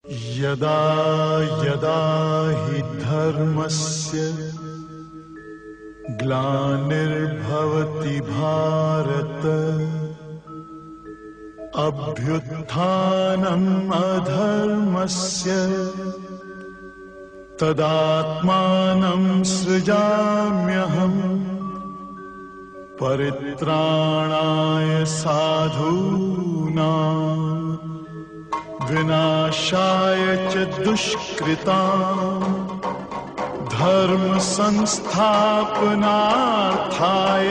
यदा यदा हि धर्मस्य ग्लानिर्भवति भारत अभ्युत्थानम् अधर्मस्य तदात्मानं सृजाम्यहम् परित्राणाय साधूनां विनाशाय च दुष्कृतां धर्म संस्थापनार्थाय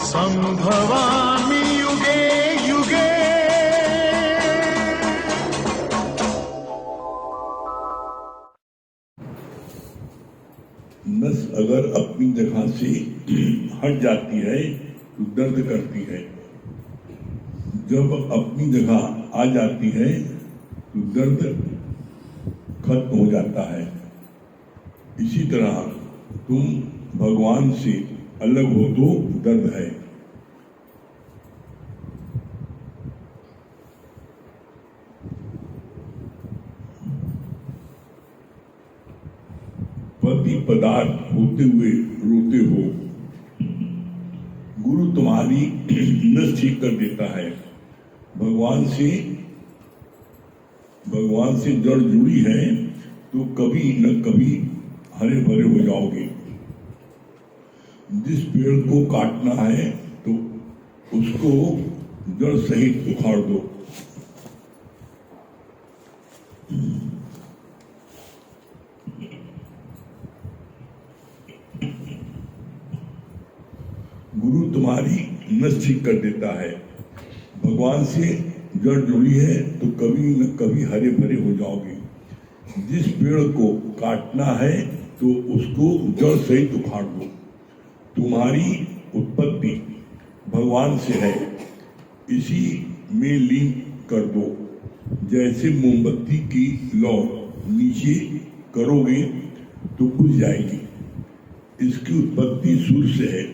संभवामि युगे युगे। नस अगर अपनी जगह से हट जाती है तो दर्द करती है, जब अपनी जगह आ जाती है तो दर्द खत्म हो जाता है। इसी तरह तुम भगवान से अलग हो तो दर्द है। पति पदार्थ होते हुए रोते हो, गुरु तुम्हारी नस ठीक कर देता है। भगवान से जड़ जुड़ी है तो कभी न कभी हरे भरे हो जाओगे। जिस पेड़ को काटना है तो उसको जड़ सहित उखाड़ दो। गुरु तुम्हारी नस ठीक कर देता है। भगवान से जड़ जुड़ी है तो कभी न कभी हरे भरे हो जाओगे। जिस पेड़ को काटना है तो उसको जड़ सहित उखाड़ दो। तुम्हारी उत्पत्ति भगवान से है, इसी में लीन कर दो। जैसे मोमबत्ती की लौ नीचे करोगे तो बुझ जाएगी। इसकी उत्पत्ति सूर्य से है।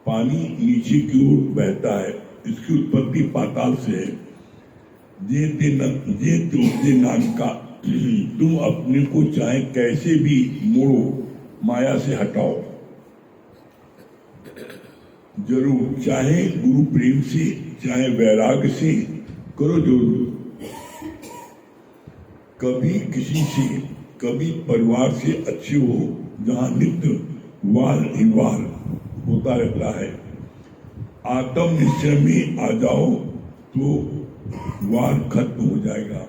पानी नीचे की ओर बहता है, इसकी उत्पत्ति पाताल से है। जे नाम का तुम अपने को चाहे कैसे भी मोड़ो, माया से हटाओ जरूर, चाहे गुरु प्रेम से चाहे वैराग्य से करो जरूर। कभी किसी से कभी परिवार से अच्छे हो, जहां नित्य वार ही वार होता रहता है। आत्म निश्चय में आ जाओ तो वार खत्म हो जाएगा।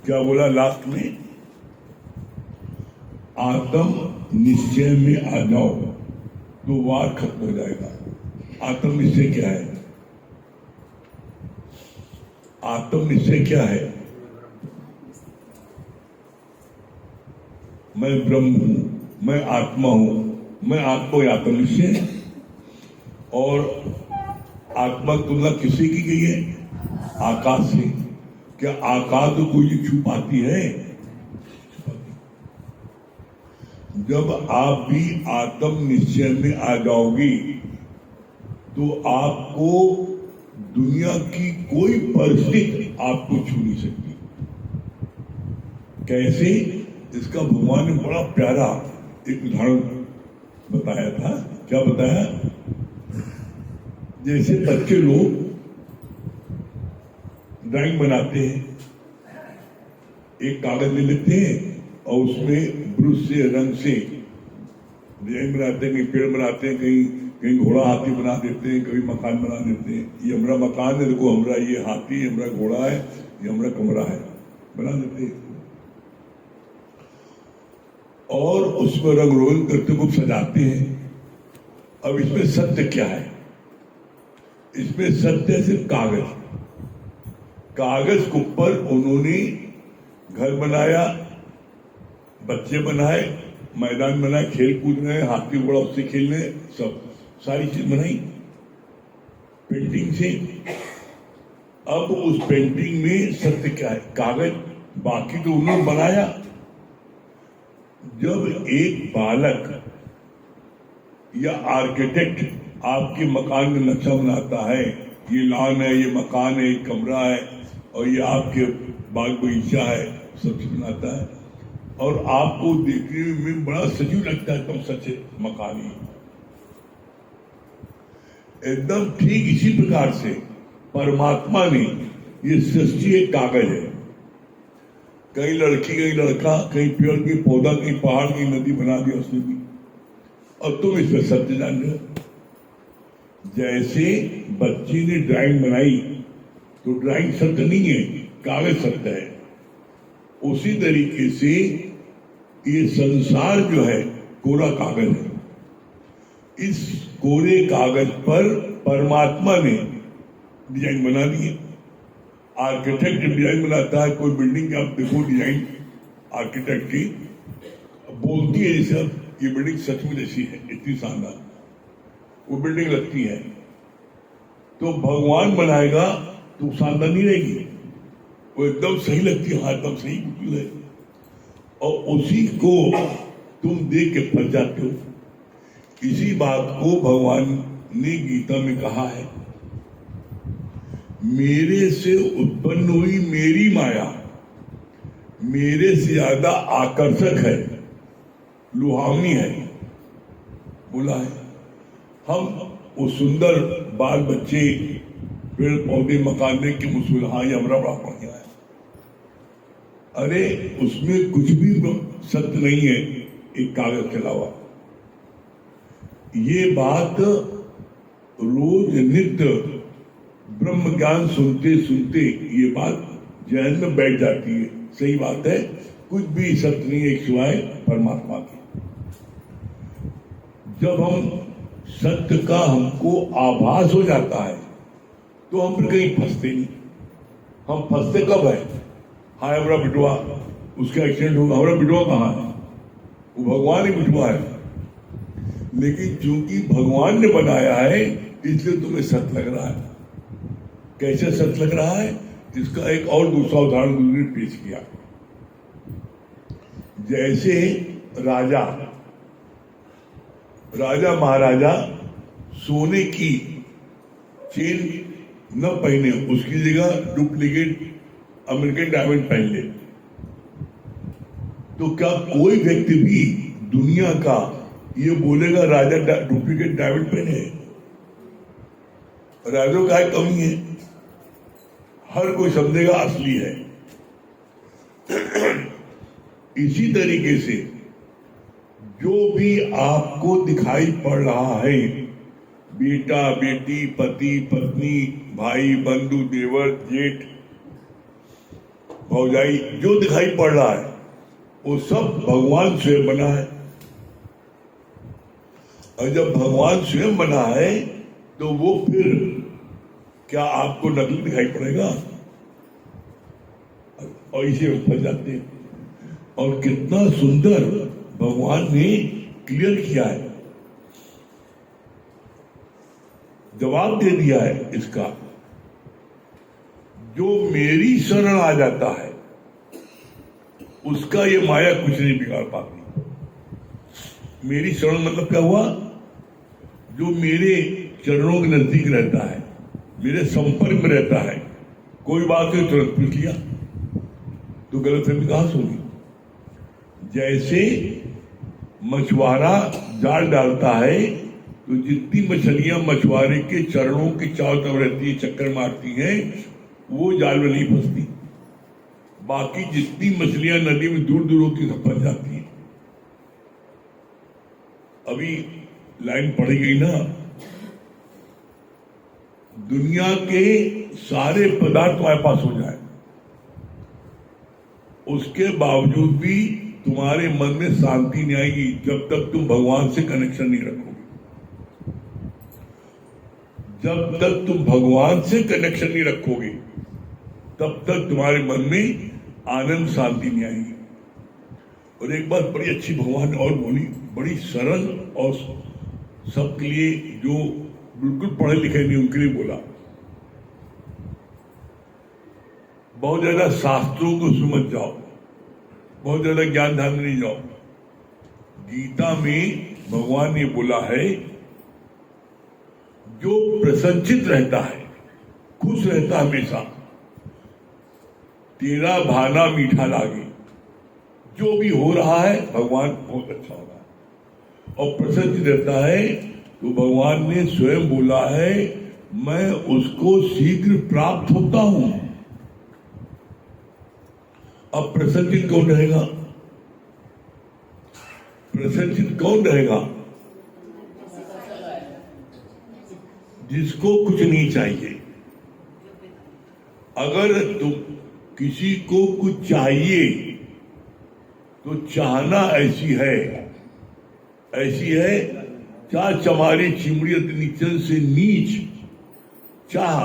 क्या बोला लास्ट में? आत्म निश्चय में आ जाओ तो वार खत्म हो जाएगा। आत्म निश्चय क्या है? आत्म निश्चय क्या है? मैं ब्रह्म हूं, मैं आत्मा हूं, मैं आत्मा आत्म निश्चय। और आत्मा की तुलना किससे की गई है? आकाश से। क्या आकाश को कोई छू पाती है? जब आप भी आत्म निश्चय में आ जाओगी तो आपको दुनिया की कोई परिस्थिति आपको छू नहीं सकती। कैसे? इसका भगवान ने बड़ा प्यारा एक उदाहरण बताया था। क्या बताया? जैसे बच्चे लोग ड्राइंग बनाते हैं, एक कागज ले लेते हैं और उसमें ब्रश से रंग से डिजाइन बनाते हैं। कहीं पेड़ बनाते हैं, कहीं घोड़ा हाथी बना देते हैं, कभी मकान बना देते हैं। ये हमारा मकान है, देखो हमारा ये हाथी, हमारा घोड़ा है, ये हमारा कमरा है, बना देते हैं। और उसमें रंग रोगन करते खूब सजाते हैं। अब इसमें सत्य क्या है? इसमें सत्य है सिर्फ कागज। कागज के ऊपर उन्होंने घर बनाया, बच्चे बनाए, मैदान बनाए, खेल कूद रहे, हाथी घोड़ा उससे खेलने, सब सारी चीज बनाई पेंटिंग से। अब उस पेंटिंग में सत्य क्या है? कागज। बाकी तो उन्होंने बनाया। जब एक बालक या आर्किटेक्ट आपके मकान में नक्शा बनाता है, ये लॉन है, ये मकान है, ये कमरा है, और ये आपके बाग बगीचा है, सबसे बनाता है, और आपको देखने में बड़ा सजीव लगता है, एकदम सच्चे मकान ही। एकदम ठीक इसी प्रकार से परमात्मा ने ये सृष्टि एक कागज है, कहीं लड़की कहीं लड़का, कहीं पेड़ कहीं पौधा, कहीं पहाड़ कहीं नदी बना दिया उसने भी, और तुम इसमें सत्य जान रहे हो। जैसे बच्चे ने ड्राइंग बनाई तो ड्राइंग सत्य नहीं है, कागज सत्य है। उसी तरीके से ये संसार जो है कोरा कागज है। इस कोरे कागज पर परमात्मा ने डिजाइन बना दी है। आर्किटेक्ट डिजाइन बनाता है, कोई बिल्डिंग आप देखो डिजाइन आर्किटेक्ट की बोलती है जैसे अब ये बिल्डिंग सच में जैसी है, इतनी शानदार वो बिल्डिंग लगती है। तो भगवान बनाएगा तो शानदार नहीं रहेगी, वो एकदम सही लगती है, हाँ एकदम सही बिल्कुल है, और उसी को तुम देख के फंस जाते हो। इसी बात को भगवान ने गीता में कहा है, मेरे से उत्पन्न हुई मेरी माया मेरे से ज्यादा आकर्षक है, लुभावनी है, बोला है। हम वो सुंदर बाल बच्चे पेड़ पौधे मकान देख के मुस्कुरा, हाँ ये हमारा बड़ा बढ़िया है। अरे उसमें कुछ भी सत्य नहीं है एक कागज के अलावा। ये बात रोज नित्य ब्रह्म ज्ञान सुनते सुनते ये बात जहन में बैठ जाती है। सही बात है, कुछ भी सत्य नहीं है सिवाय परमात्मा के। जब हम सत्य का हमको आभास हो जाता है तो हम फिर कहीं फंसते नहीं। हम फंसते कब है, हाँ हमारा बिटवा उसका एक्सीडेंट होगा, हमारा बिटवा कहाँ है, वो भगवान ही बिटवा है। लेकिन चूंकि भगवान ने बनाया है इसलिए तुम्हें सत्य लग रहा है। कैसे सत्य लग रहा है, इसका एक और दूसरा उदाहरण गुरु ने पेश किया। जैसे राजा महाराजा सोने की चेन न पहने, उसकी जगह डुप्लीकेट अमेरिकन डायमंड पहन ले, तो क्या कोई व्यक्ति भी दुनिया का ये बोलेगा राजा डुप्लीकेट डायमंड पहने? राजा का कमी है, हर कोई समझेगा असली है। इसी तरीके से जो भी आपको दिखाई पड़ रहा है, बेटा बेटी पति पत्नी भाई बंधु देवर जेठ भौजाई, जो दिखाई पड़ रहा है वो सब भगवान स्वयं बना है। और जब भगवान स्वयं बना है तो वो फिर क्या आपको नकली दिखाई पड़ेगा? और इसे फंस जाते हैं। और कितना सुंदर भगवान ने क्लियर किया है, जवाब दे दिया है इसका। जो मेरी शरण आ जाता है उसका ये माया कुछ नहीं बिगाड़ पाती। मेरी शरण मतलब क्या हुआ? जो मेरे चरणों के नजदीक रहता है, मेरे संपर्क में रहता है, कोई बात नहीं तुरंत पूछ लिया तो गलतफहमी कहां से होगी? जैसे मछुआरा जाल डालता है तो जितनी मछलियां मछुआरे के चरणों के चारों तरफ रहती है, चक्कर मारती हैं, वो जाल में नहीं फंसती। बाकी जितनी मछलियां नदी में दूर दूर होती सब फंस जाती हैं। अभी लाइन पड़ी गई ना, दुनिया के सारे पदार्थ तुम्हारे पास हो जाए, उसके बावजूद भी तुम्हारे मन में शांति नहीं आएगी जब तक तुम भगवान से कनेक्शन नहीं रखोगे। जब तक तुम भगवान से कनेक्शन नहीं रखोगे तब तक तुम्हारे मन में आनंद शांति नहीं आएगी। और एक बात बड़ी अच्छी भगवान ने और बोली, बड़ी सरल और सबके लिए जो बिल्कुल पढ़े लिखे नहीं उनके लिए बोला। बहुत ज्यादा शास्त्रों को समझ जाओ, बहुत ज्यादा ज्ञान ध्यान में नहीं जाओ। गीता में भगवान ने बोला है, जो प्रसन्नचित रहता है, खुश रहता है हमेशा, तेरा भाना मीठा लागे। जो भी हो रहा है भगवान बहुत अच्छा हो रहा है और प्रसन्न रहता है। तो भगवान ने स्वयं बोला है, मैं उसको शीघ्र प्राप्त होता हूं। अब प्रसन्नचित कौन रहेगा? प्रसन्नचित कौन रहेगा? जिसको कुछ नहीं चाहिए। अगर तुम किसी को कुछ चाहिए तो चाहना ऐसी है चाह चमारी चिमड़ियत नीचन से नीच, चाह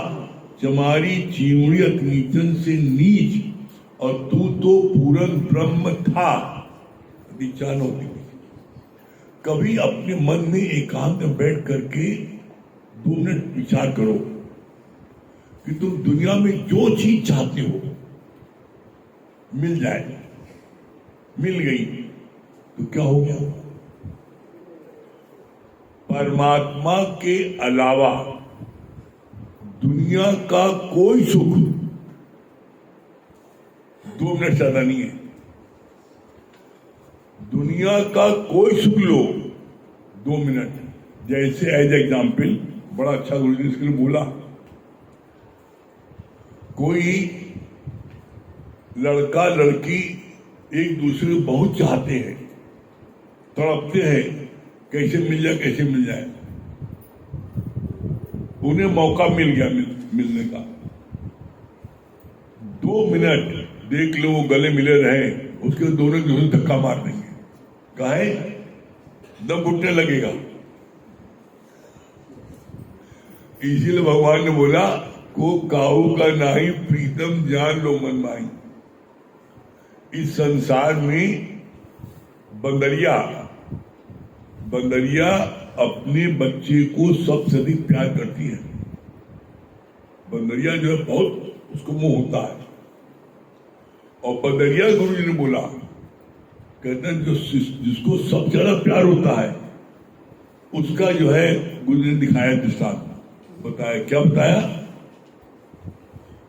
चमारी चिमड़ियत नीचन से नीच, और तू तो पूर्ण ब्रह्म था। विचार होती। कभी अपने मन में एकांत में बैठ करके 2 मिनट विचार करो कि तुम दुनिया में जो चीज चाहते हो मिल जाए, मिल गई तो क्या हो गया? परमात्मा के अलावा दुनिया का कोई सुख 2 मिनट ज्यादा नहीं है। दुनिया का कोई सुख लो 2 मिनट। जैसे एज एग्जाम्पल, बड़ा अच्छा गुरु जी इसके लिए बोला, कोई लड़का लड़की एक दूसरे को बहुत चाहते हैं, तड़पते हैं, कैसे मिल जाए। उन्हें मौका मिल गया मिलने का। 2 मिनट देख लो वो गले मिले रहे, उसके दोनों दूसरे धक्का मार देंगे। काहे? दम घुटने लगेगा। इसीलिए भगवान ने बोला, को काऊ का नाही प्रीतम जान लो मन माई। इस संसार में बंदरिया अपने बच्चे को सबसे अधिक प्यार करती है। बंदरिया जो है बहुत उसको मोह होता है। और बंदरिया गुरु जी ने बोला, कहते हैं जिसको सबसे ज्यादा प्यार होता है उसका जो है गुरु जी ने दिखाया दृष्टांत। बताया क्या?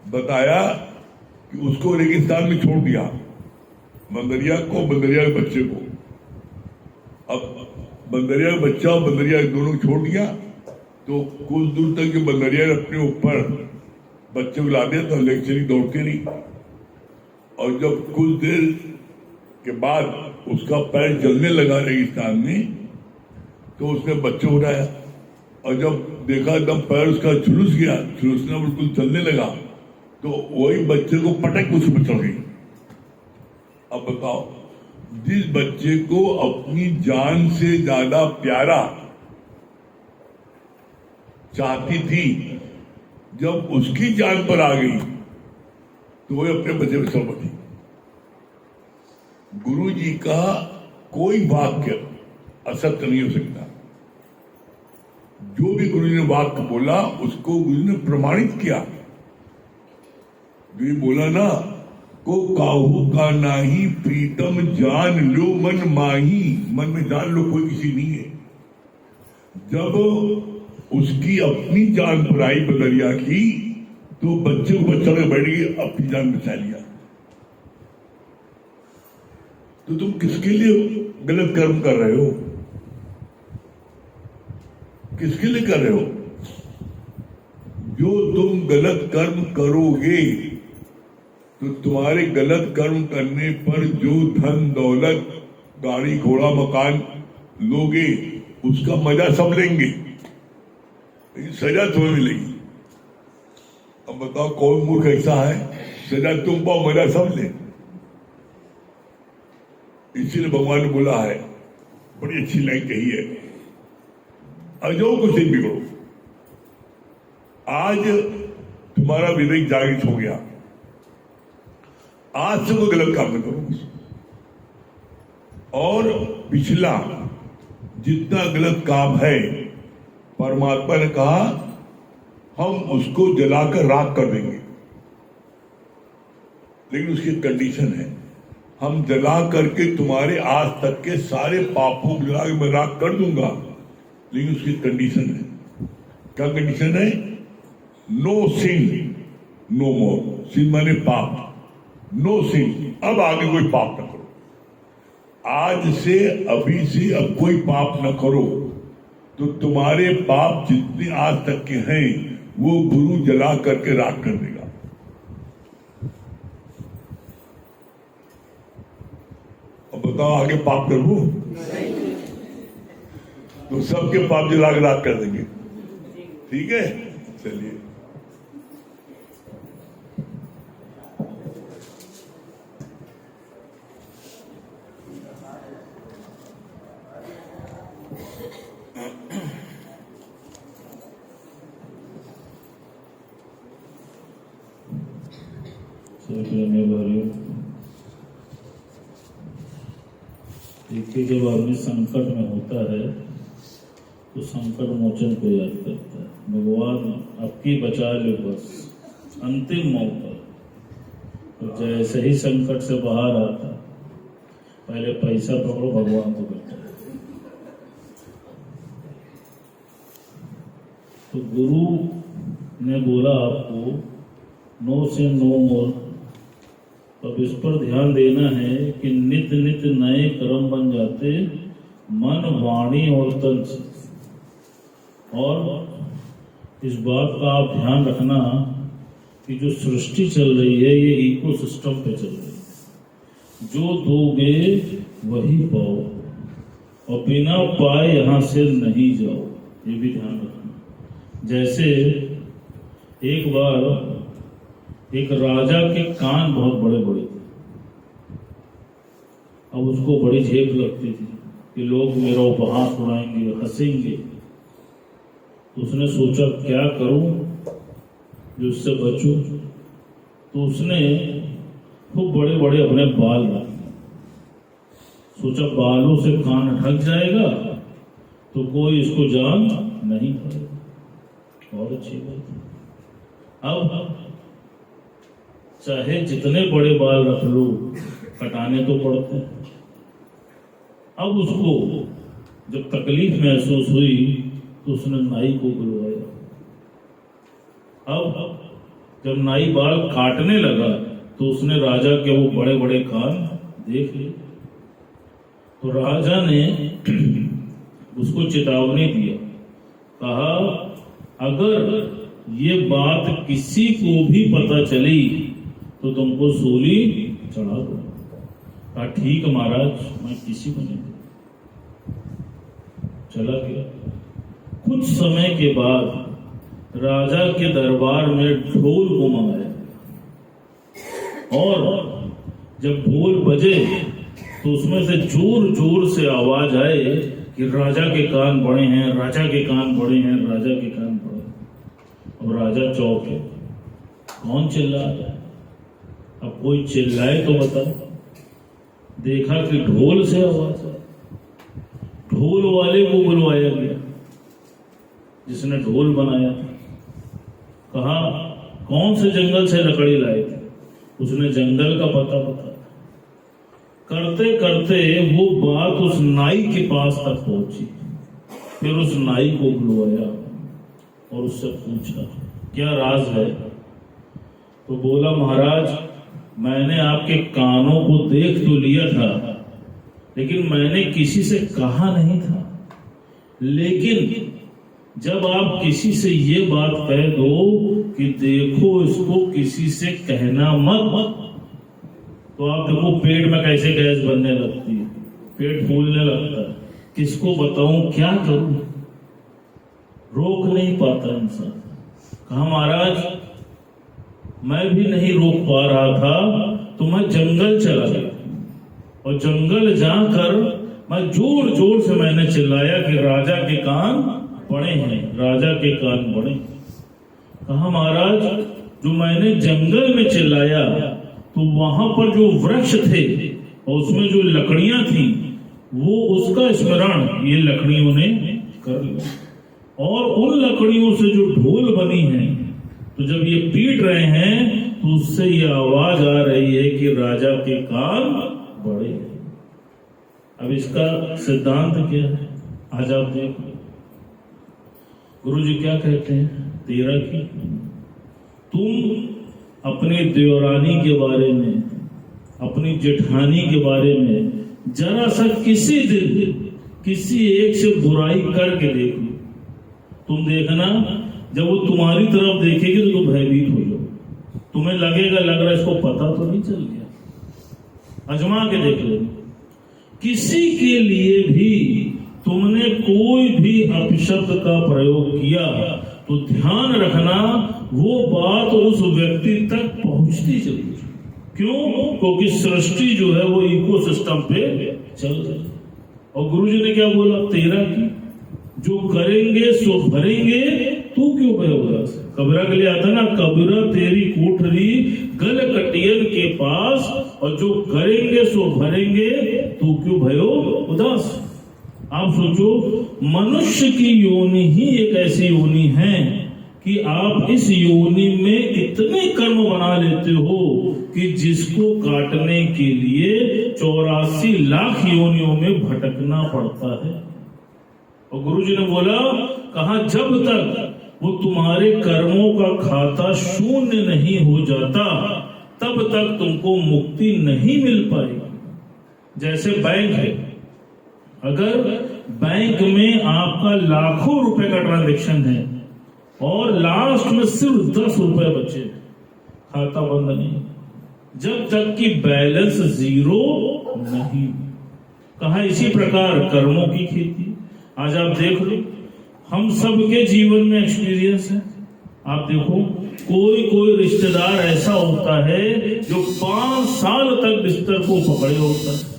बताया कि उसको रेगिस्तान में छोड़ दिया, बंदरिया को, बंदरिया के बच्चे को। अब बंदरिया का बच्चा और बंदरिया दोनों को छोड़ दिया तो कुछ दूर तक जो बंदरिया ने अपने ऊपर बच्चे को ला दिया तो लेक्चरी दौड़ती रही। और जब कुछ देर के बाद उसका पैर जलने लगा रेगिस्तान में तो उसने बच्चे उठाया और जब देखा एकदम पैर उसका झुलसना बिल्कुल चलने लगा तो वही बच्चे को पटक उस पर चढ़ गई। अब बताओ, जिस बच्चे को अपनी जान से ज्यादा प्यारा चाहती थी, जब उसकी जान पर आ गई तो वह अपने बच्चे में चढ़ बैठी। गुरु जी का कोई वाक्य असत्य नहीं हो सकता। जो भी गुरु जी ने वाक्य बोला उसको गुरु ने प्रमाणित किया। जो बोला ना, को काहू का नाही प्रीतम जान लो मन माही। मन में जान लो कोई किसी नहीं है। जब उसकी अपनी जान पर आई बदरिया की तो बच्चे को बच्चा में बैठ गई, अपनी जान बचा लिया। तो तुम किसके लिए गलत कर्म कर रहे हो? किसके लिए कर रहे हो? जो तुम गलत कर्म करोगे तो तुम्हारे गलत कर्म करने पर जो धन दौलत गाड़ी घोड़ा मकान लोगे उसका मजा सब लेंगे, लेकिन सजा तुम्हें मिलेगी। अब बताओ कौन मूर्ख ऐसा है, सजा तुम पाओ मजा सब ले। इसीलिए भगवान ने बोला है, बड़ी अच्छी लाइन कही है, अजो कुछ नहीं बिगड़ो। आज तुम्हारा विवेक जागृत हो गया, आज से कोई गलत काम न करो। और पिछला जितना गलत काम है परमात्मा ने कहा हम उसको जलाकर राख कर देंगे, लेकिन उसकी कंडीशन है, हम जला करके तुम्हारे आज तक के सारे पापों को जला के मैं राख कर दूंगा, लेकिन उसकी कंडीशन है। क्या कंडीशन है? नो सिन नो मोर। सिन माने पाप, नो सिन, अब आगे कोई पाप न करो। आज से, अभी से अब कोई पाप न करो, तो तुम्हारे पाप जितने आज तक के हैं वो गुरु जला करके राख कर देगा। अब बताओ आगे पाप करूं तो सबके पाप जला के राख कर देंगे। ठीक है, चलिए। देखिए, जब आदमी संकट में होता है तो संकट मोचन को याद करता है। भगवान आपकी बचा ले बस, अंतिम मौका। तो जैसे ही संकट से बाहर आता, पहले पैसा पकड़ो, भगवान को बैठा। तो गुरु ने बोला आपको नो से नो मोर। अब इस पर ध्यान देना है कि नित नित नए कर्म बन जाते मन, वाणी और तन से। और इस बात का आप ध्यान रखना कि जो सृष्टि चल रही है ये इकोसिस्टम पे चल रही है। जो दोगे वही पाओ, और बिना पाए यहां से नहीं जाओ, ये भी ध्यान रखना। जैसे एक बार एक राजा के कान बहुत बड़े बड़े थे। अब उसको बड़ी झेप लगती थी कि लोग मेरा उपहास उड़ाएंगे, हंसेंगे। तो उसने सोचा क्या करूं जो उससे बचूं। तो उसने खूब बड़े बड़े अपने बाल रखे। सोचा बालों से कान ढक जाएगा तो कोई इसको जान नहीं पाएगा। और अच्छी बात। अब चाहे जितने बड़े बाल रख लो, कटाने तो पड़ते हैं। अब उसको जब तकलीफ महसूस हुई तो उसने नाई को बुलवाया। अब जब नाई बाल काटने लगा तो उसने राजा के वो बड़े बड़े कान देख लिए। तो राजा ने उसको चेतावनी दिया, कहा अगर ये बात किसी को भी पता चली तो तुमको सूली चढ़ा दो। कहा ठीक महाराज, मैं किसी को नहीं। चला गया। कुछ समय के बाद राजा के दरबार में ढोल को मंगाया, और जब ढोल बजे तो उसमें से जोर जोर से आवाज आए कि राजा के कान बड़े हैं, राजा के कान बड़े हैं, राजा के कान बड़े हैं। अब राजा चौंके, कौन चिल्ला रहा है? अब कोई चिल्लाए तो बताओ। देखा कि ढोल से आवाज है। ढोल वाले को बुलवाया गया जिसने ढोल बनाया। कहा कौन से जंगल से लकड़ी लाए थे? उसने जंगल का पता बताया। करते करते वो बात उस नाई के पास तक पहुंची। फिर उस नाई को बुलवाया और उससे पूछा क्या राज है? तो बोला महाराज, मैंने आपके कानों को देख तो लिया था, लेकिन मैंने किसी से कहा नहीं था। लेकिन जब आप किसी से ये बात कह दो कि देखो इसको किसी से कहना मत, तो आप देखो पेट में कैसे गैस बनने लगती है, पेट फूलने लगता है। किसको बताऊं, क्या करूं? रोक नहीं पाता इंसान। कहा महाराज, मैं भी नहीं रोक पा रहा था तो मैं जंगल चला गया, और जंगल जाकर मैं जोर जोर से मैंने चिल्लाया कि राजा के कान बड़े हैं, राजा के कान बड़े। कहा महाराज, जो मैंने जंगल में चिल्लाया तो वहां पर जो वृक्ष थे और उसमें जो लकड़ियां थी वो उसका स्मरण ये लकड़ियों ने कर लिया, और उन लकड़ियों से जो ढोल बनी है, तो जब ये पीट रहे हैं तो उससे ये आवाज आ रही है कि राजा के कान बड़े हैं। अब इसका सिद्धांत क्या है, आज आप देखो। गुरु जी क्या कहते हैं, तेरा की तुम अपने देवरानी के बारे में अपनी जेठानी के बारे में जरा सा किसी दिन किसी एक से बुराई करके देख लो, तुम देखना जब वो तुम्हारी तरफ देखेगी तो तुम भयभीत हो जाओ, तुम्हें लगेगा लग रहा है इसको पता तो नहीं चल गया। आजमा के देख लो, किसी के लिए भी तुमने कोई भी अपशब्द का प्रयोग किया तो ध्यान रखना वो बात उस व्यक्ति तक पहुंचती चली। क्यों? क्योंकि सृष्टि जो है वो इकोसिस्टम पे चल रही है। और गुरुजी ने क्या बोला? तेरा की जो करेंगे सो भरेंगे, तू क्यों भय उदास? कबीरा के लिए आता ना, कबीरा तेरी कोठरी गल कटियन के पास, और जो करेंगे सो भरेंगे, तू क्यों भयो उदास? आप सोचो, मनुष्य की योनि ही एक ऐसी योनि है कि आप इस योनि में इतने कर्म बना लेते हो कि जिसको काटने के लिए 84 लाख योनियों में भटकना पड़ता है। और गुरुजी ने बोला, कहा जब तक वो तुम्हारे कर्मों का खाता शून्य नहीं हो जाता तब तक तुमको मुक्ति नहीं मिल पाएगी। जैसे बैंक है, अगर बैंक में आपका लाखों रुपए का ट्रांजैक्शन है और लास्ट में सिर्फ 10 रुपए बचे, खाता बंद नहीं जब तक कि बैलेंस जीरो नहीं। कहा इसी प्रकार कर्मों की खेती। आज आप देख लो, हम सबके जीवन में एक्सपीरियंस है। आप देखो, कोई रिश्तेदार ऐसा होता है जो 5 साल तक बिस्तर को पकड़े होता है,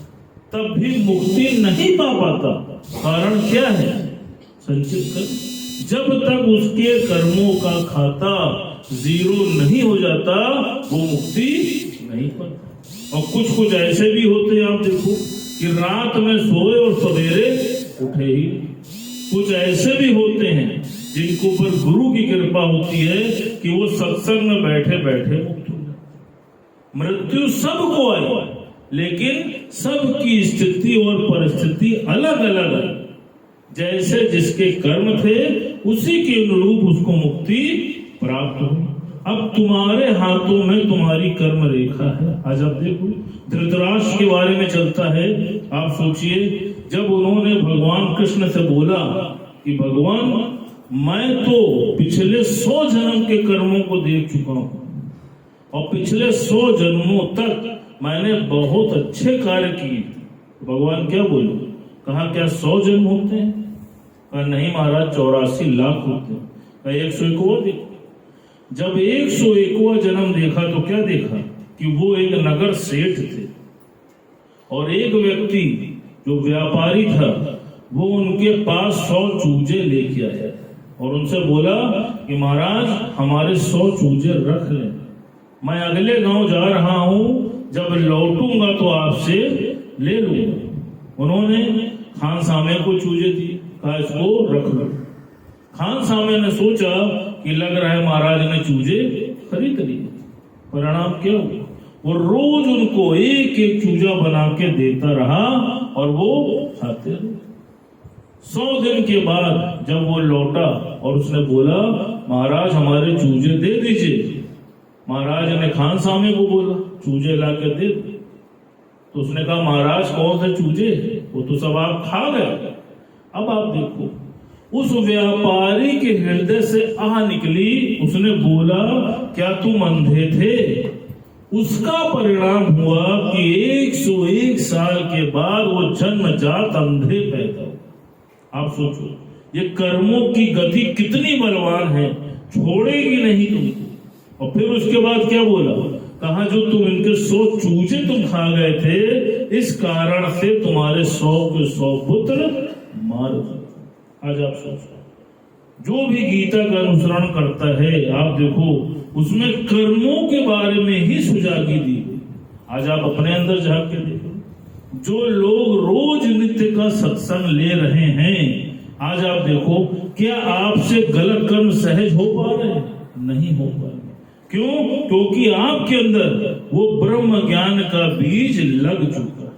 तब भी मुक्ति नहीं पा पाता। कारण क्या है? संचित कर, जब तक उसके कर्मों का खाता जीरो नहीं हो जाता वो मुक्ति नहीं पाता। और कुछ ऐसे भी होते हैं, आप देखो, कि रात में सोए और सवेरे उठे ही। कुछ ऐसे भी होते हैं जिनके ऊपर गुरु की कृपा होती है कि वो सत्संग में बैठे बैठे मुक्त हो जाते। मृत्यु सबको आई, लेकिन सबकी स्थिति और परिस्थिति अलग अलग है। जैसे जिसके कर्म थे उसी के अनुरूप उसको मुक्ति प्राप्त हुई। अब तुम्हारे हाथों में तुम्हारी कर्म रेखा है। आज आप देखो, धृतराष्ट्र के बारे में चलता है। आप सोचिए, जब उन्होंने भगवान कृष्ण से बोला कि भगवान, मैं तो पिछले 100 जन्म के कर्मों को देख चुका हूं और पिछले 100 जन्मों तक मैंने बहुत अच्छे कार्य किए। भगवान क्या बोले? कहा क्या 100 जन्म होते हैं? कहा नहीं महाराज, 84 लाख होते हैं। कहा 101वां देखो। जब 101वां जन्म देखा तो क्या देखा? कि वो एक नगर सेठ थे और एक व्यक्ति जो व्यापारी था वो उनके पास 100 चूजे लेके आया और उनसे बोला कि महाराज हमारे 100 चूजे रख लें, मैं अगले गांव जा रहा हूं, जब लौटूंगा तो आपसे ले लूंगा। उन्होंने खान सामे को चूजे दिए, कहा इसको रख लो। खान सामे ने सोचा कि लग रहा है महाराज ने चूजे खरीद लिए। परिणाम क्या हुआ? वो रोज उनको एक एक चूजा बना के देता रहा और वो खाते रहे। 100 दिन के बाद जब वो लौटा और उसने बोला महाराज हमारे चूजे दे दीजिए, महाराज ने खान सामे को बोला चूजे ला के दे दो। तो उसने कहा महाराज कौन से चूजे, वो तो सब आप खा गए। अब आप देखो, उस व्यापारी के हृदय से आह निकली, उसने बोला क्या तुम अंधे थे? उसका परिणाम हुआ कि 101 साल के बाद वो जन्मजात अंधे पैदा हुए। आप सोचो, ये कर्मों की गति कितनी बलवान है, छोड़ेगी नहीं तुमको। और फिर उसके बाद क्या बोला? कहा जो तुम इनके 100 चूजे तुम खा गए थे, इस कारण से तुम्हारे 100 के 100 पुत्र मार गए। आज आप सोचो, जो भी गीता का अनुसरण करता है, आप देखो उसमें कर्मों के बारे में ही सुजागी दी। आज आप अपने अंदर झांक के देखो, जो लोग रोज नित्य का सत्संग ले रहे हैं, आज आप देखो क्या आपसे गलत कर्म सहज हो पा रहे हैं? नहीं हो पा रहे। क्यों? क्योंकि आपके अंदर वो ब्रह्म ज्ञान का बीज लग चुका है,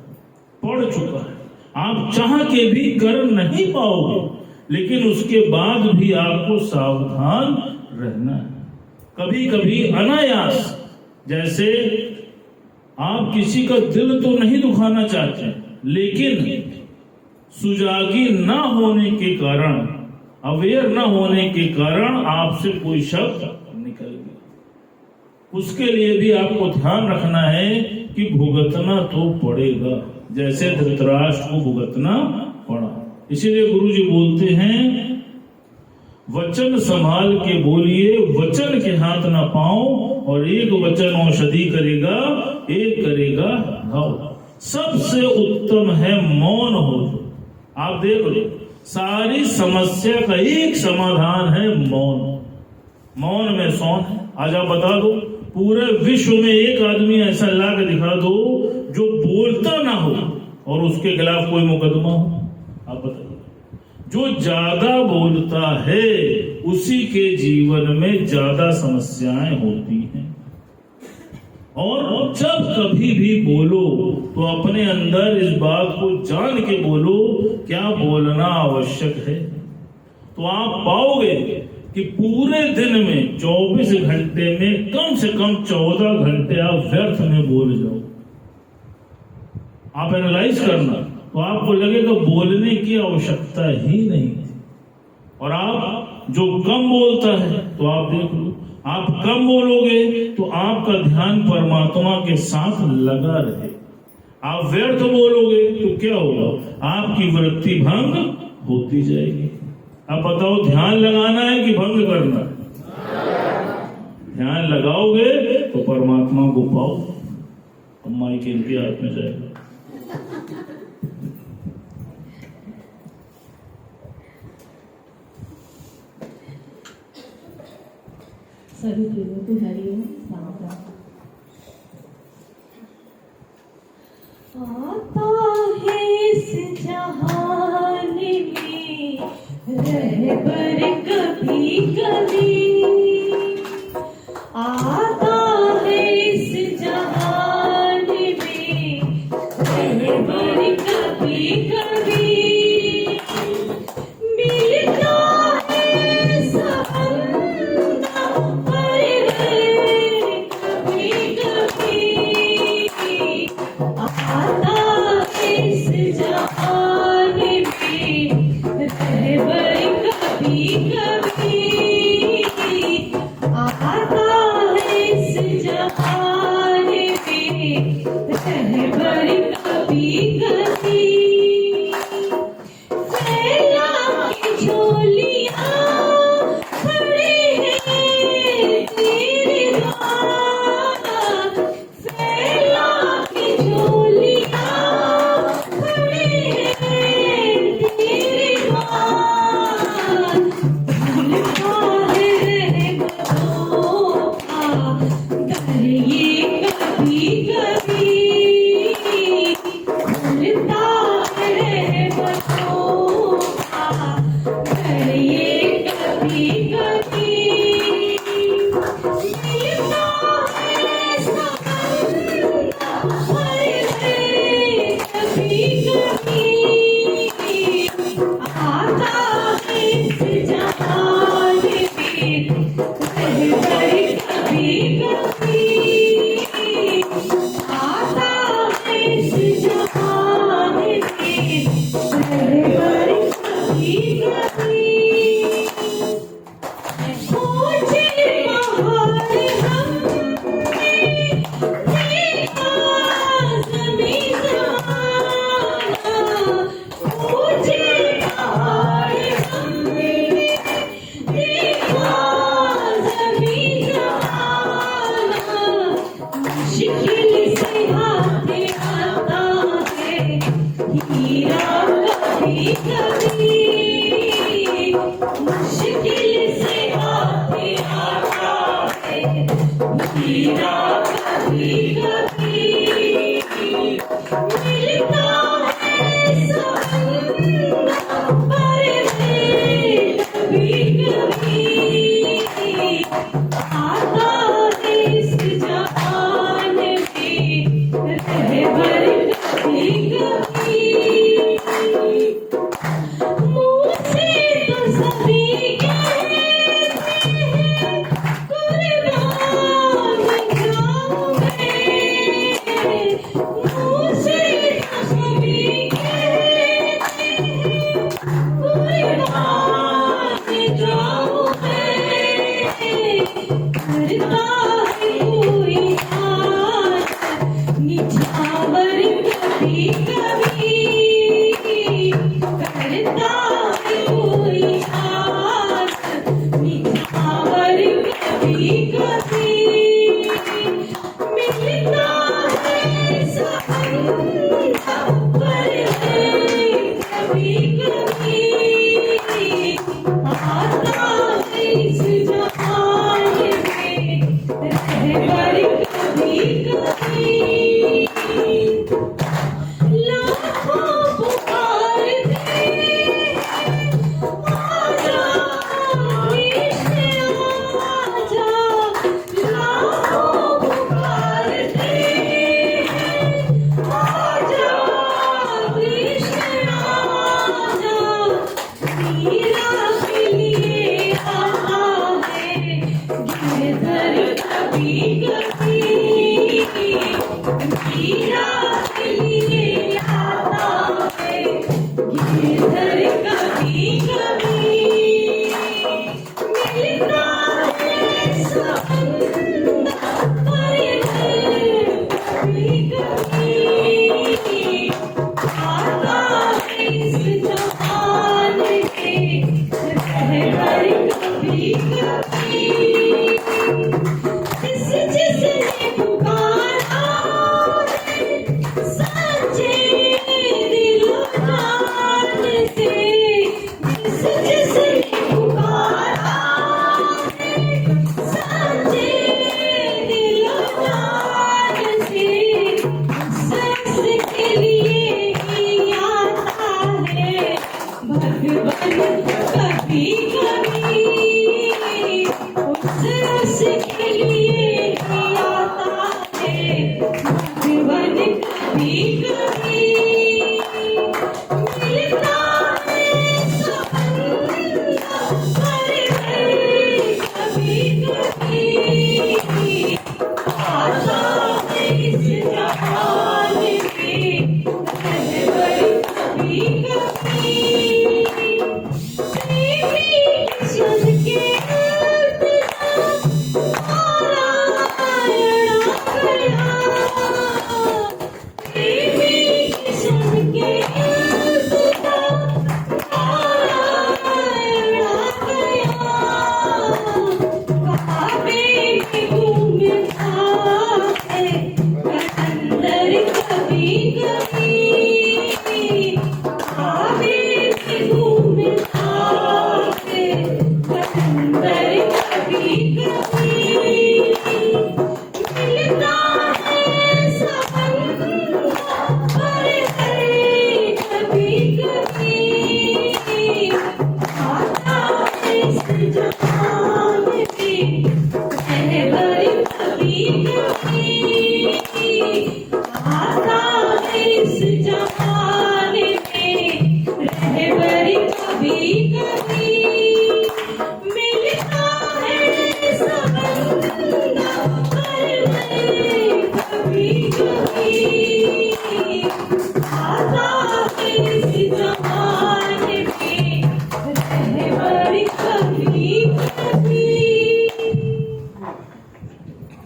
पड़ चुका है। आप चाह के भी कर नहीं पाओगे, लेकिन उसके बाद भी आपको सावधान रहना है। कभी कभी अनायास, जैसे आप किसी का दिल तो नहीं दुखाना चाहते, लेकिन सुजागी ना होने के कारण, अवेयर ना होने के कारण आपसे कोई शब्द निकल गया। उसके लिए भी आपको ध्यान रखना है कि भुगतना तो पड़ेगा, जैसे धृतराष्ट्र को भुगतना पड़ा। इसीलिए गुरुजी बोलते हैं, वचन संभाल के बोलिए, वचन के हाथ ना पाओ, और एक वचन औषधि करेगा, एक करेगा घाव। सबसे उत्तम है मौन हो। आप देख लो, सारी समस्या का एक समाधान है मौन। मौन में सौन है। आज आप बता दो, पूरे विश्व में एक आदमी ऐसा ला के दिखा दो जो बोलता ना हो और उसके खिलाफ कोई मुकदमा हो। आप बताइए, जो ज्यादा बोलता है उसी के जीवन में ज्यादा समस्याएं होती हैं। और जब कभी भी बोलो तो अपने अंदर इस बात को जान के बोलो, क्या बोलना आवश्यक है। तो आप पाओगे कि पूरे दिन में 24 घंटे में कम से कम 14 घंटे आप व्यर्थ में बोल जाओ। आप एनालाइज करना, तो आपको लगेगा बोलने की आवश्यकता ही नहीं है। और आप जो कम बोलता है, तो आप देख लो, आप कम बोलोगे तो आपका ध्यान परमात्मा के साथ लगा रहे। आप व्यर्थ बोलोगे तो क्या होगा, आपकी वृत्ति भंग होती जाएगी। अब बताओ, ध्यान लगाना है कि भंग करना है? ध्यान लगाओगे तो परमात्मा को पाओ। अम्मा के इनके हाथ में जाएगा। सभी देवों को हरिओम सावधान। आता है इस जहान में रहबर कभी कभी, आता है इस जहान में रहबर कभी कभी, मिलता है सबंदा पर कभी कभी, आता है इस जहान में रहबर कभी कभी, आता है इस जहान में रहबर कभी कभी। फैला के झोलियां खड़े हैं तेरे द्वार, फैला के झोलियां खड़े हैं तेरे द्वार, भूलता है रहमतों का दर ये कभी कभी, भूलता है रहमतों का दर ये कभी कभी, मिलता है सबंदा पर कभी कभी, आता है इस जहान में रहबर कभी कभी, आता है इस जहान में रहबर कभी कभी। खोजे बाहर हमने देखा ज़मीं ज़माना, खोजे बाहर हमने देखा ज़मीं ज़माना, मुश्किल से हाथ आता है हीरा कभी कभी, मुश्किल से हाथ आता है हीरा कभी कभी, मिलता है सबंदा पर कभी कभी, आता है इस जहान में रहबर कभी कभी। मुझसे तो सभी कहते हैं कुर्बान जाऊं मैं,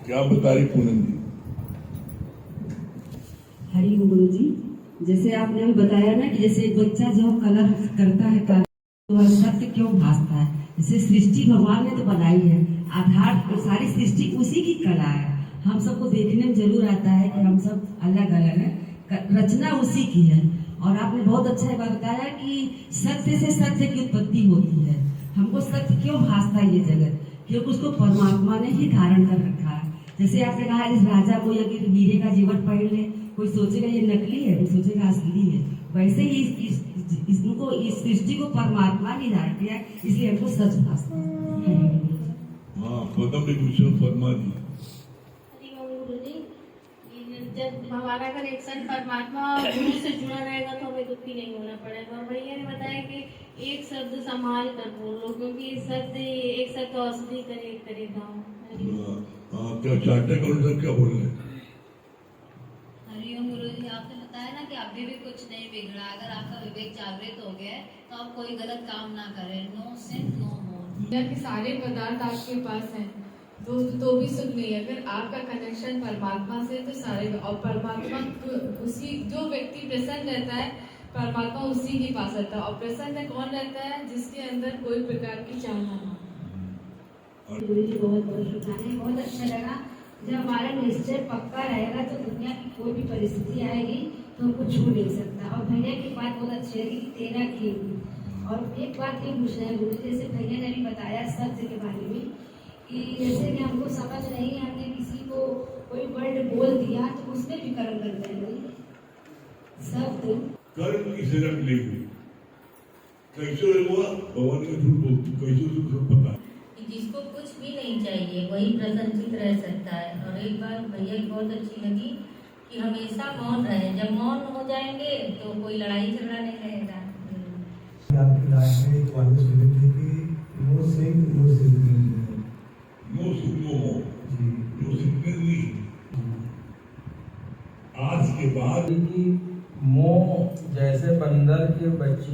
क्या बता रही पूनम जी? हरि ओम गुरु जी, जैसे आपने अभी बताया ना कि जैसे एक बच्चा जब कलर करता है तो वह सत्य क्यों भासता है। जैसे सृष्टि भगवान ने तो बनाई है, आधार सारी सृष्टि उसी की कला है। हम सबको देखने में जरूर आता है कि हम सब अलग अलग हैं, रचना उसी की है। और आपने बहुत अच्छा एक बात बताया कि सत्य से सत्य की उत्पत्ति होती है। हमको सत्य क्यों भासता है ये जगत, क्योंकि उसको परमात्मा ने ही धारण कर रखा है। जैसे आपने कहा इस राजा को या कि हीरे का जीवन पहन ले, कोई सोचेगा ये नकली है, कोई सोचेगा असली है। वैसे ही इसको इस सृष्टि को परमात्मा ने धारण किया, इसलिए हमको सच भासता है। हाँ, गौतम ने पूछो फरमा दी। जब हमारा अगर एक साथ परमात्मा गुरु से जुड़ा रहेगा तो हमें दुखी नहीं होना पड़ेगा। और भैया ने बताया कि एक शब्द संभाल कर बोलो, क्योंकि एक शब्द औषधि करे गाँव। क्या चार्टर काउंटर क्या बोल रहे? हरिओम गुरु जी, आपने बताया ना कि अभी भी कुछ नहीं बिगड़ा। अगर आपका विवेक जागृत हो गया तो आप कोई गलत काम ना करें। नो सिन नो मोर। कि सारे पदार्थ आपके पास हैं तो भी सुख नहीं है। अगर आपका कनेक्शन परमात्मा से तो सारे, और परमात्मा उसी जो व्यक्ति प्रसन्न रहता है परमात्मा उसी के पास रहता है। और प्रसन्न कौन रहता है? जिसके अंदर कोई प्रकार की चाहना ना। गुरु जी बहुत बहुत शुक्राना, बहुत अच्छा लगा। जब हमारा निश्चय पक्का रहेगा तो दुनिया की कोई भी परिस्थिति आएगी तो हमको छू नहीं सकता। और भैया की बात बहुत अच्छी है कि तेरा किंग। और एक बात ये पूछना है गुरु जी, जैसे भैया ने भी बताया शब्द के बारे में कि जैसे कि हमको समझ नहीं, हमने किसी को कोई वर्ड बोल दिया तो उसमें भी कर्म करते हैं नहीं शब्द। कर्म की सिरप नहीं हुई, कैसे हुआ भगवान ने झूठ बोलती, कैसे उसको पता है। कि जिसको कुछ भी नहीं चाहिए वही प्रसन्नचित रह सकता है। और एक बात भैया की बहुत अच्छी लगी कि हमेशा मौन रहे, जब मौन हो जाएंगे तो कोई लड़ाई झगड़ा नहीं रहेगा। आपकी लाइफ में एक वाले सुने थे कि no Singh no Singh no सुख नो हो, जी नो सिकनेस नहीं। आज के बाद कि मोह जैसे बंदर के बच्चे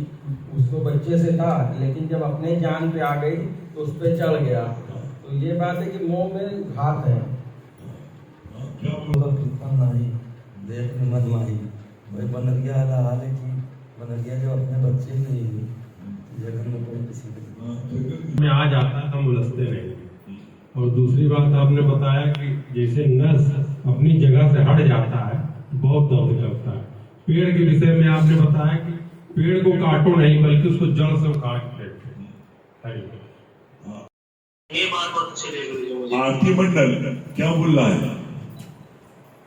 उसको बच्चे से था, लेकिन जब अपने जान पे आ गई तो उस पे चढ़ गया। तो ये बात है कि मोह में घात है। क्या बोला? नहीं देख में मत माही भाई बनरिया वाला हाल है कि बनरिया जो अपने बच्चे नहीं जगह में कोई किसी हाँ, में आ जाता है हम उलझते नहीं। और दूसरी बात आपने बताया कि जैसे नस अपनी जगह से हट जाता है बहुत दर्द करता है। पेड़ के विषय में आपने बताया कि पेड़ को काटो नहीं बल्कि उसको जड़ से काट देते। ये बात बहुत अच्छी लगी मुझे। आरती मंडल क्या बोल रहा है?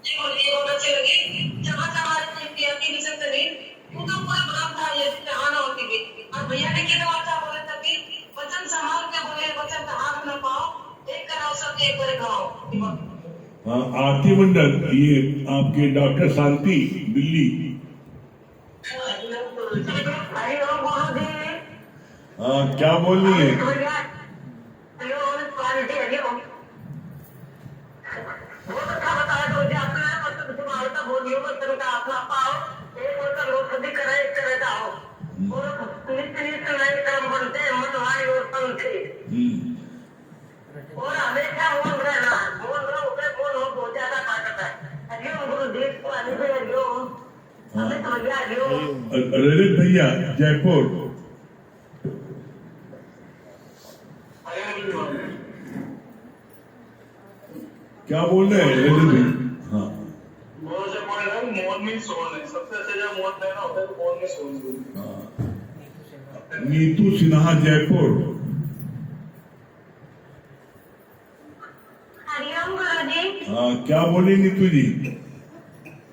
जी मुझे ये बहुत अच्छी लगी। जहाँ हमारे की विजन करी वो तो पूरा बराबर था, ये कहाना होती थी। और भैया ने क्या वाचा बोले तभी वचन संभाल के बोले, वचन का हाथ न पाओ, एक कराओ सब एक करे खाओ। हाँ, आरती मंडल ये आपके डॉक्टर शांति दिल्ली। हाँ, क्या बोल रही है? और हमेशा बोल रहना, बोल रहा हूँ बहुत ज्यादा ताकत है। हरिओम गुरु देव को आने से हरिओम, हमें समझ गया हरिओम। ललित भैया जयपुर। क्या बोल रहे हैं ललित भैया? हाँ, मौन में सोन है, सबसे अच्छा जब मौन रहना होता है तो मौन में सोन। हाँ। नीतू सिन्हा जयपुर। हरिओम गुरु जी। हाँ, क्या बोली नीतू जी?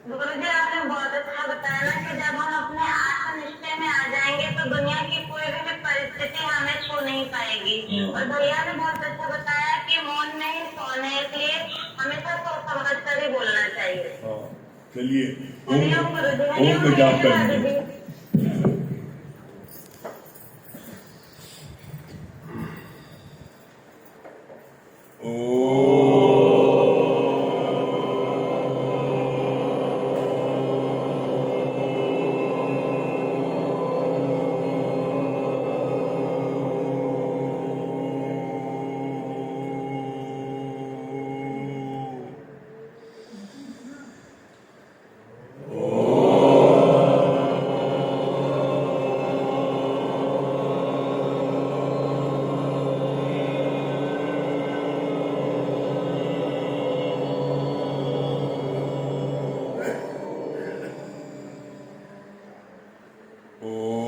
गुरु जी आपने बहुत अच्छा बताया ना कि जब हम अपने आत्मनिश्चय में आ जाएंगे तो दुनिया की कोई भी परिस्थिति हमें छू नहीं पाएगी। और भैया ने बहुत अच्छा बताया कि मौन नहीं सोने, इसलिए हमेशा सोच समझ कर ही बोलना चाहिए। हाँ, चलिए हरिओम गुरु जी। ओम का जाप करेंगे। ओ